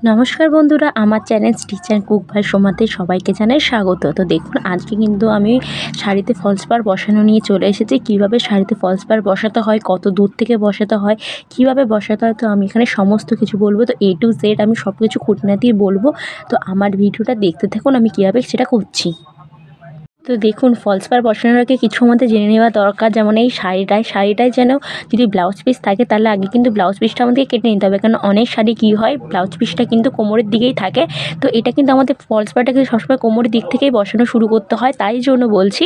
নমস্কার বন্ধুরা, আমার channel stitch and cook by সোমাতে সবাইকে জানাই স্বাগত। তো দেখুন, আজকে কিন্তু আমি শাড়িতে ফলস পাড় বসানো নিয়ে চলে এসেছি। কিভাবে শাড়িতে ফলস পাড় বসাতে হয়, কত দূর থেকে বসাতে হয়, কিভাবে বসাতে হয়, তো আমি এখানে সমস্ত কিছু বলবো। তো A to Z আমি সব কিছু খুঁটিনাটি বলবো। তো আমার ভিডিওটা দেখতে থাকুন, আমি কীভাবে সেটা করছি। তো দেখুন, ফলস পাড় বসানোর আগে কিছু আমাদের জেনে নেওয়া দরকার। যেমন এই শাড়িটায় যেন যদি ব্লাউজ পিস থাকে, তাহলে আগে কিন্তু ব্লাউজ পিসটা আমাদেরকে কেটে নিতে হবে। কারণ অনেক শাড়ি কী হয়, ব্লাউজ পিসটা কিন্তু কোমরের দিকেই থাকে। তো এটা কিন্তু আমাদের ফলস পাড়টা কিন্তু সবসময় কোমরের দিক থেকেই বসানো শুরু করতে হয়। তাই জন্য বলছি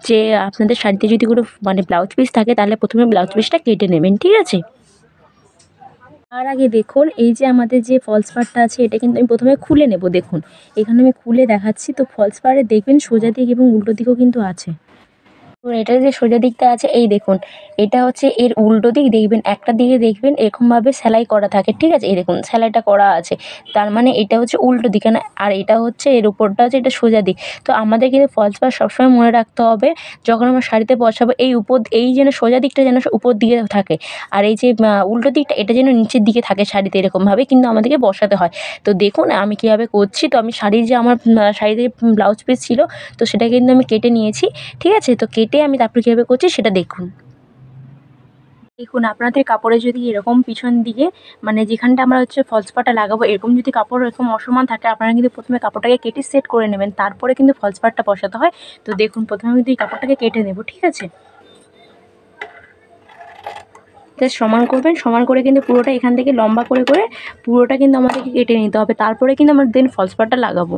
যে আপনাদের শাড়িতে যদি কোনো ব্লাউজ পিস থাকে, তাহলে প্রথমে ব্লাউজ পিসটা কেটে নেবেন, ঠিক আছে। তার আগে দেখুন, এই যে আমাদের যে ফলস পাড়টা আছে, এটা কিন্তু আমি প্রথমে খুলে নেব। দেখুন, এখানে আমি খুলে দেখাচ্ছি। তো ফলস পাড়ে দেখবেন সোজা দিক এবং উল্টো দিকও কিন্তু আছে। তো এটার যে সোজা দিকটা আছে, এই দেখুন, এটা হচ্ছে এর উল্টো দিক। দেখবেন একটা দিকে দেখবেন এরকমভাবে সেলাই করা থাকে, ঠিক আছে। এই দেখুন, সেলাইটা করা আছে, তার মানে এটা হচ্ছে উল্টো দিকে না, আর এটা হচ্ছে এর উপরটা হচ্ছে এটা সোজা দিক। তো আমাদের কিন্তু ফলস পাড় সবসময় মনে রাখতে হবে, যখন আমরা শাড়িতে বসাবো এই যেন সোজা দিকটা যেন উপর দিকে থাকে, আর এই যে উল্টো দিকটা এটা যেন নিচের দিকে থাকে শাড়িতে, এরকমভাবে কিন্তু আমাদেরকে বসাতে হয়। তো দেখুন আমি কীভাবে করছি। তো আমি শাড়ির যে আমার শাড়িতে ব্লাউজ পিস ছিল, তো সেটা কিন্তু আমি কেটে নিয়েছি, ঠিক আছে। তো কেটে আমি তারপর কীভাবে করছি সেটা দেখুন। দেখুন, আপনাদের কাপড়ে যদি এরকম পিছন দিকে, মানে যেখানটা আমরা হচ্ছে ফলস পাড়টা লাগাবো, এরকম যদি কাপড় এরকম অসমান থাকে, আপনারা কিন্তু প্রথমে কাপড়টাকে কেটে সেট করে নেবেন, তারপরে কিন্তু ফলস পাড়টা বসাতে হয়। তো দেখুন, প্রথমে কিন্তু এই কাপড়টাকে কেটে নেব, ঠিক আছে। জাস্ট সমান করবেন, সমান করে কিন্তু পুরোটা এখান থেকে লম্বা করে করে পুরোটা কিন্তু আমাদেরকে কেটে নিতে হবে। তারপরে কিন্তু আমরা দেন ফলস পাড়টা লাগাবো।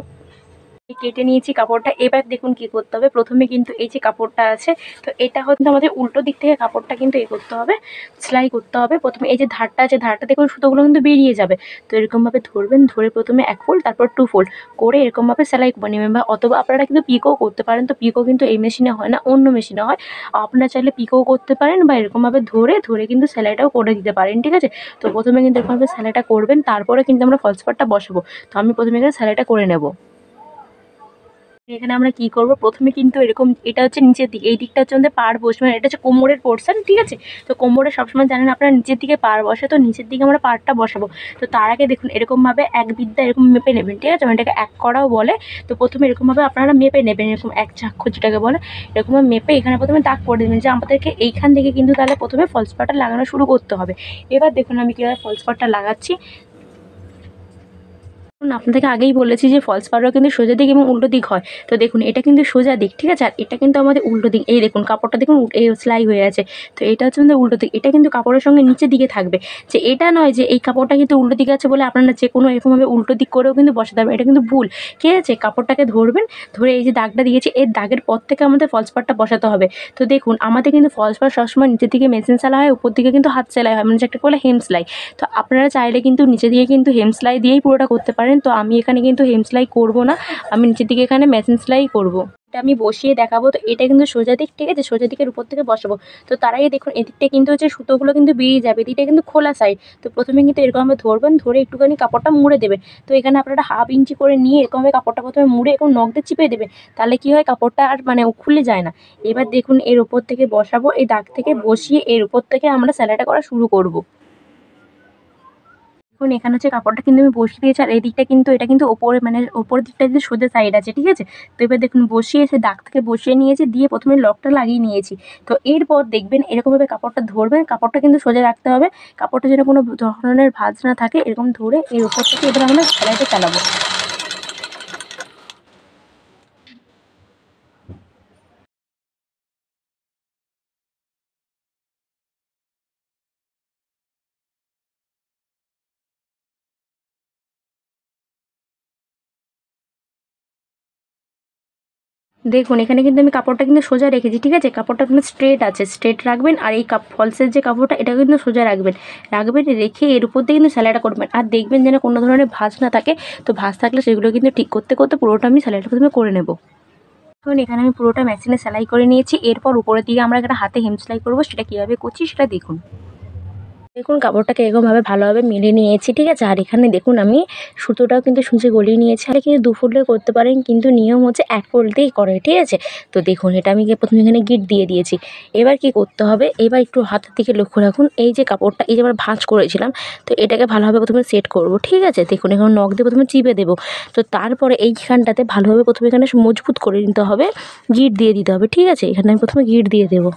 কেটে নিয়েছি কাপড়টা। এবার দেখুন কি করতে হবে। প্রথমে কিন্তু এই যে কাপড়টা আছে, তো এটা হচ্ছে আমাদের উল্টো দিক থেকে কাপড়টা কিন্তু করতে হবে, সেলাই করতে হবে। প্রথমে এই যে ধারটা আছে, ধারটা দেখুন সুতোগুলো কিন্তু বেরিয়ে যাবে। তো এরকমভাবে ধরবেন, ধরে প্রথমে 1 ফোল্ড তারপর 2 ফোল্ড করে এরকমভাবে সেলাই করে নেবেন, বা অথবা আপনারা কিন্তু পিকও করতে পারেন। তো পিকও কিন্তু এই মেশিনে হয় না, অন্য মেশিনে হয়। আপনারা চাইলে পিকও করতে পারেন, বা এরকমভাবে ধরে ধরে কিন্তু সেলাইটাও করে দিতে পারেন, ঠিক আছে। তো প্রথমে কিন্তু এরকমভাবে সেলাইটা করবেন, তারপরে কিন্তু আমরা ফলস পাড়টা বসাবো। তো আমি প্রথমে এখানে সেলাইটা করে নেব। এখানে আমরা কি করব, প্রথমে কিন্তু এরকম, এটা হচ্ছে নিচের দিক, এই দিকটা হচ্ছে আমাদের পাড় বসবে, মানে এটা হচ্ছে কোমরের পোর্শন, ঠিক আছে। তো কোমরে সবসময় জানেন আপনারা নিচের দিকে পাড় বসে, তো নিচের দিকে আমরা পাড়টা বসাবো। তো তার আগে দেখুন, এরকমভাবে এক বিদ্যা এরকম মেপে নেবেন, ঠিক আছে। মানে এটাকে এক করাও বলে। তো প্রথমে এরকমভাবে আপনারা মেপে নেবেন, এরকম এক চাক্ষুষ যেটাকে বলে, এরকমভাবে মেপে এখানে প্রথমে দাগ করে দেবেন, যে আমাদেরকে এইখান থেকে কিন্তু তাহলে প্রথমে ফলস পাড়টা লাগানো শুরু করতে হবে। এবার দেখুন আমি কীভাবে ফলস পাড়টা লাগাচ্ছি। আপনাদেরকে আগেই বলেছি যে ফলস পাড়ও কিন্তু সোজা দিক এবং উল্টো দিক হয়। তো দেখুন, এটা কিন্তু সোজা দিক, ঠিক আছে। আর এটা কিন্তু আমাদের উল্টো দিক। এই দেখুন, কাপড়টা দেখুন এই সেলাই হয়ে আছে। তো এটা হচ্ছে আমাদের উল্টো দিক। এটা কিন্তু কাপড়ের সঙ্গে নিচের দিকে থাকবে। যে এটা নয় যে এই কাপড়টা কিন্তু উল্টো দিকে আছে বলে আপনারা যে কোনো এরকমভাবে উল্টো দিক করেও কিন্তু বসাতে পারবেন, এটা কিন্তু ভুল, ঠিক আছে। কাপড়টাকে ধরবেন, ধরে এই যে দাগটা দিয়েছি, এই দাগের পর থেকে আমাদের ফলস পাড়টা বসাতে হবে। তো দেখুন, আমাদের কিন্তু ফলস পাড় সবসময় নিচের দিকে মেশিন সেলাই হয়, উপর দিকে কিন্তু হাত সেলাই হয়, মানে যেটাকে বলে হেম সেলাই। তো আপনারা চাইলে কিন্তু নিচে দিয়ে কিন্তু হেম সেলাই দিয়েই পুরোটা করতে পারেন। তো আমি এখানে কিন্তু হেম সেলাই করব না, আমি নিচের দিকে এখানে মেশিন সেলাই করব। এটা আমি বসিয়ে দেখাবো। তো এটা কিন্তু সোজা দিক, ঠিক আছে, সোজা দিকের উপর থেকে বসাবো। তো তার আগে দেখুন, এদিকটা কিন্তু হচ্ছে সুতোগুলো কিন্তু বেরিয়ে যাবে, এদিকটা কিন্তু খোলা সাইড। তো প্রথমে কিন্তু এরকমভাবে ধরবেন, ধরে একটুখানি কাপড়টা মুড়ে দেবেন। তো এখানে আপনারা 1/2 ইঞ্চি করে নিয়ে এরকমভাবে কাপড়টা প্রথমে মুড়ে এবং নখ দিয়ে চিপে দেবে, তাহলে কি হয়, কাপড়টা আর মানে খুলে যায় না। এবার দেখুন, এর উপর থেকে বসাবো, এই দাগ থেকে বসিয়ে এর উপর থেকে আমরা সেলাইটা করা শুরু করব। দেখুন, এখানে হচ্ছে কাপড়টা কিন্তু আমি বসিয়ে দিয়েছি, আর এই দিকটা কিন্তু এটা কিন্তু ওপরে, মানে ওপরের দিকটা কিন্তু সোজা সাইড আছে, ঠিক আছে। তো এবার দেখুন, বসিয়ে এসে দাগ থেকে বসিয়ে নিয়েছি, দিয়ে প্রথমে লকটা লাগিয়ে নিয়েছি। তো এরপর দেখবেন এরকমভাবে কাপড়টা ধরবেন, কাপড়টা কিন্তু সোজা রাখতে হবে, কাপড়টা যেন কোনো ধরনের ভাঁজ না থাকে, এরকম ধরে এর উপর থেকে এবার আমরা সেলাইটা চালাবো। দেখুন, এখানে কিন্তু আমি কাপড়টা কিন্তু সোজা রেখেছি, ঠিক আছে। কাপড়টা কিন্তু স্ট্রেট আছে, স্ট্রেট রাখবেন। আর এই ফলসের যে কাপড়টা, এটা কিন্তু সোজা রাখবেন, রেখে এর উপর দিয়ে কিন্তু সেলাইটা করবেন। আর দেখবেন যেন কোনো ধরনের ভাঁজ না থাকে। তো ভাঁজ থাকলে সেগুলো কিন্তু ঠিক করতে করতে পুরোটা আমি সেলাইটা প্রথমে করে নেব। দেখুন, এখানে আমি পুরোটা মেশিনে সেলাই করে নিয়েছি। এরপর উপরের দিকে আমরা একটা হাতে হেম সেলাই করবো, সেটা কীভাবে করছি সেটা দেখুন। দেখুন কাপড়টাকে এরকমভাবে ভালোভাবে মেলে নিয়েছি, ঠিক আছে। আর এখানে দেখুন আমি সুতোটাও কিন্তু সূচে গলিয়ে নিয়েছি। আর কিন্তু 2 ফোল্ডে করতে পারেন, কিন্তু নিয়ম হচ্ছে 1 ফোল্ডেই করে, ঠিক আছে। তো দেখুন এটা আমি প্রথমে এখানে গিট দিয়ে দিয়েছি। এবার কি করতে হবে, এবার একটু হাতের দিকে লক্ষ্য রাখুন। এই যে কাপড়টা, এই যে আমরা ভাঁজ করেছিলাম, তো এটাকে ভালোভাবে প্রথমে সেট করব, ঠিক আছে। দেখুন এখন নখ দিয়ে প্রথমে চিপে দেবো। তো তারপরে এইখানটাতে ভালোভাবে প্রথমে এখানে মজবুত করে নিতে হবে, গিট দিয়ে দিতে হবে, ঠিক আছে। এখানে আমি প্রথমে গিট দিয়ে দেবো।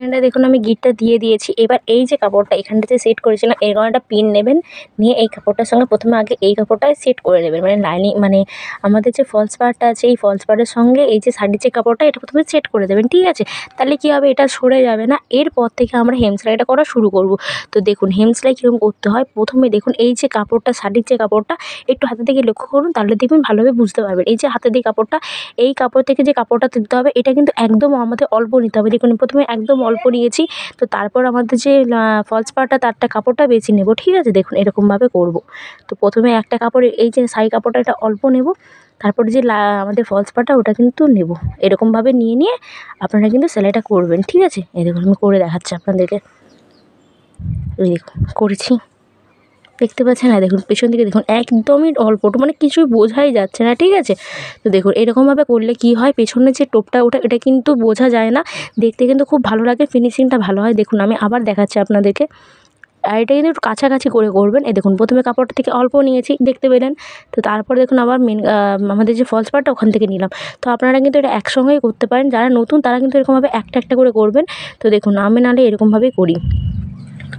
এখানটা দেখুন আমি গিটটা দিয়ে দিয়েছি। এবার এই যে কাপড়টা এখানটাতে সেট করেছিলাম, এরকম একটা পিন নেবেন, নিয়ে এই কাপড়টার সঙ্গে প্রথমে আগে এই কাপড়টায় সেট করে নেবেন, মানে লাইনিং মানে আমাদের যে ফলস পাড়টা আছে, এই ফলস পাড়ের সঙ্গে এই যে শাড়ির যে কাপড়টা, এটা প্রথমে সেট করে দেবেন, ঠিক আছে। তাহলে কী হবে, এটা সরে যাবে না। এরপর থেকে আমরা হেম সেলাইটা করা শুরু করব। তো দেখুন হেম সেলাই কীরকম করতে হয়, প্রথমে দেখুন এই যে কাপড়টা, শাড়ির যে কাপড়টা, একটু হাতের দিকে লক্ষ্য করুন, তাহলে দেখবেন ভালোভাবে বুঝতে পারবেন। এই যে হাতের দিকে কাপড়টা, এই কাপড় থেকে যে কাপড়টা তুলতে হবে, এটা কিন্তু একদম আমাদের অল্প নিতে হবে। দেখুন প্রথমে একদম অল্প নিয়েছি, তো তারপর আমাদের যে ফলস পাড়টা, তারটা কাপড়টা বেছে নেব, ঠিক আছে। দেখুন এরকমভাবে করব। তো প্রথমে একটা কাপড়ে এই যে শাড়ি কাপড়টা, এটা অল্প নেব, তারপরে যে আমাদের ফলস পাড়টা, ওটা কিন্তু নেব। এরকমভাবে নিয়ে আপনারা কিন্তু সেলাইটা করবেন, ঠিক আছে। এই দেখুন আমি করে দেখাচ্ছি আপনাদেরকে। এই দেখুন করেছি, দেখতে পাচ্ছেন না, দেখুন পেছন দিকে দেখুন একদমই অল্প, মানে কিছুই বোঝাই যাচ্ছে না, ঠিক আছে। তো দেখুন এরকমভাবে করলে কি হয়, পেছনের যে টোপটা ওটা, এটা কিন্তু বোঝা যায় না, দেখতে কিন্তু খুব ভালো লাগে, ফিনিশিংটা ভালো হয়। দেখুন আমি আবার দেখাচ্ছি আপনাদেরকে। আর এটা কিন্তু একটু কাছাকাছি করে করবেন। এই দেখুন প্রথমে কাপড়টা থেকে অল্প নিয়েছি, দেখতে পেলেন। তো তারপর দেখুন আবার আমাদের যে ফলস পাড়টা, ওখান থেকে নিলাম। তো আপনারা কিন্তু এটা একসঙ্গেই করতে পারেন, যারা নতুন তারা কিন্তু এরকমভাবে একটা একটা করে করবেন। তো দেখুন আমি নাহলে এরকমভাবেই করি,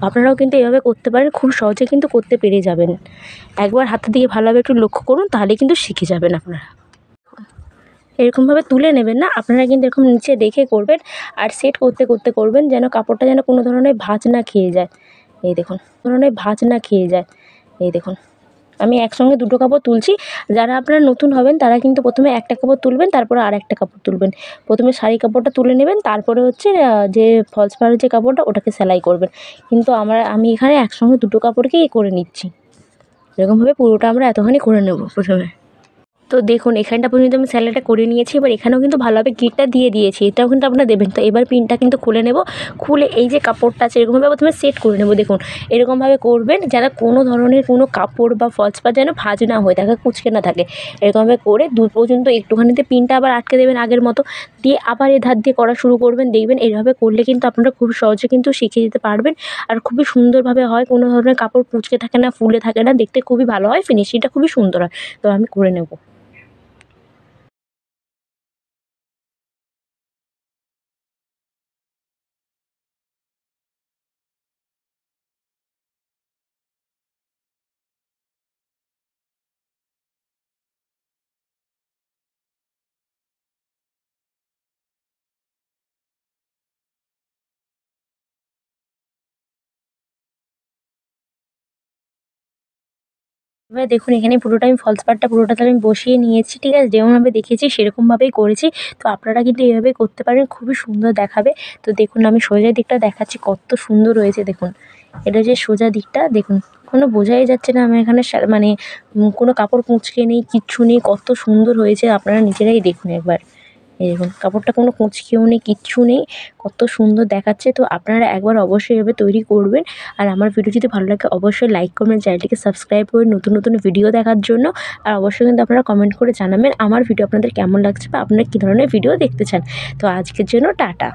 আপনারাও কিন্তু এভাবে করতে পারেন, খুব সহজে কিন্তু করতে পেরে যাবেন। একবার হাতের দিকে ভালোভাবে একটু লক্ষ্য করুন, তাহলে কিন্তু শিখে যাবেন আপনারা। এরকমভাবে তুলে নেবেন না, আপনারা কিন্তু এরকম নিচে রেখে করবেন। আর সেট করতে করতে করবেন, যেন কাপড়টা যেন কোনো ধরনের ভাঁজ না খেয়ে যায়। এই দেখুন ধরনের ভাঁজ না খেয়ে যায়। এই দেখুন আমি একসঙ্গে 2টো কাপড় তুলছি। যারা আপনারা নতুন হবেন, তারা কিন্তু প্রথমে একটা কাপড় তুলবেন, তারপরে আরেকটা কাপড় তুলবেন। প্রথমে শাড়ি কাপড়টা তুলে নেবেন, তারপরে হচ্ছে যে ফলস পাড়ের যে কাপড়টা, ওটাকে সেলাই করবেন। কিন্তু আমি এখানে একসঙ্গে 2টো কাপড়কেই করে নিচ্ছি। এরকমভাবে পুরোটা আমরা এতখানি করে নেব প্রথমে। তো দেখুন এখানটা পর্যন্ত আমি সেলাইটা করে নিয়েছি। এবার এখানেও কিন্তু ভালোভাবে গিটটা দিয়ে দিয়েছি, এটাও কিন্তু আপনারা দেবেন। তো এবার পিনটা কিন্তু খুলে নেব। খুলে এই যে কাপড়টা আছে, এরকমভাবে প্রথমে সেট করে নেব। দেখুন এরকমভাবে করবেন, যেন কোনো ধরনের কোনো কাপড় বা ফলস পাড় যেন ভাঁজ না হয়ে থাকে, কুঁচকে না থাকে। এরকমভাবে করে দূর পর্যন্ত একটুখানিতে পিনটা আবার আটকে দেবেন আগের মতো, দিয়ে আবার এ ধার দিয়ে করা শুরু করবেন। দেখবেন এইভাবে করলে কিন্তু আপনারা খুব সহজে কিন্তু শিখে যেতে পারবেন। আর খুবই সুন্দরভাবে হয়, কোনো ধরনের কাপড় কুঁচকে থাকে না, ফুলে থাকে না, দেখতে খুবই ভালো হয়, ফিনিশিংটা খুবই সুন্দর হয়। তো আমি করে নেব। এবার দেখুন এখানে পুরোটা আমি ফলস পাড়টা পুরোটাতে আমি বসিয়ে নিয়েছি, ঠিক আছে। যেমনভাবে দেখিয়েছি সেরকমভাবেই করেছি। তো আপনারা কিন্তু এভাবেই করতে পারেন, খুবই সুন্দর দেখাবে। তো দেখুন আমি সোজা দিকটা দেখাচ্ছি, কত সুন্দর হয়েছে দেখুন। এটা যে সোজা দিকটা দেখুন, কোনো বোঝাই যাচ্ছে না আমার এখানে মানে কোনো কাপড় কুঁচকে নেই, কিচ্ছু নেই, কত সুন্দর হয়েছে, আপনারা নিজেরাই দেখুন একবার। এই দেখুন কাপড়টা কোনো কুঁচকেও নেই, কিচ্ছু নেই, কত সুন্দর দেখাচ্ছে। তো আপনারা একবার অবশ্যই এভাবে তৈরি করবেন। আর আমার ভিডিও যদি ভালো লাগে অবশ্যই লাইক করবেন, চ্যানেলটিকে সাবস্ক্রাইব করবেন নতুন নতুন ভিডিও দেখার জন্য। আর অবশ্যই কিন্তু আপনারা কমেন্ট করে জানাবেন আমার ভিডিও আপনাদের কেমন লাগছে, বা আপনারা কী ধরনের ভিডিও দেখতে চান। তো আজকের জন্য টাটা।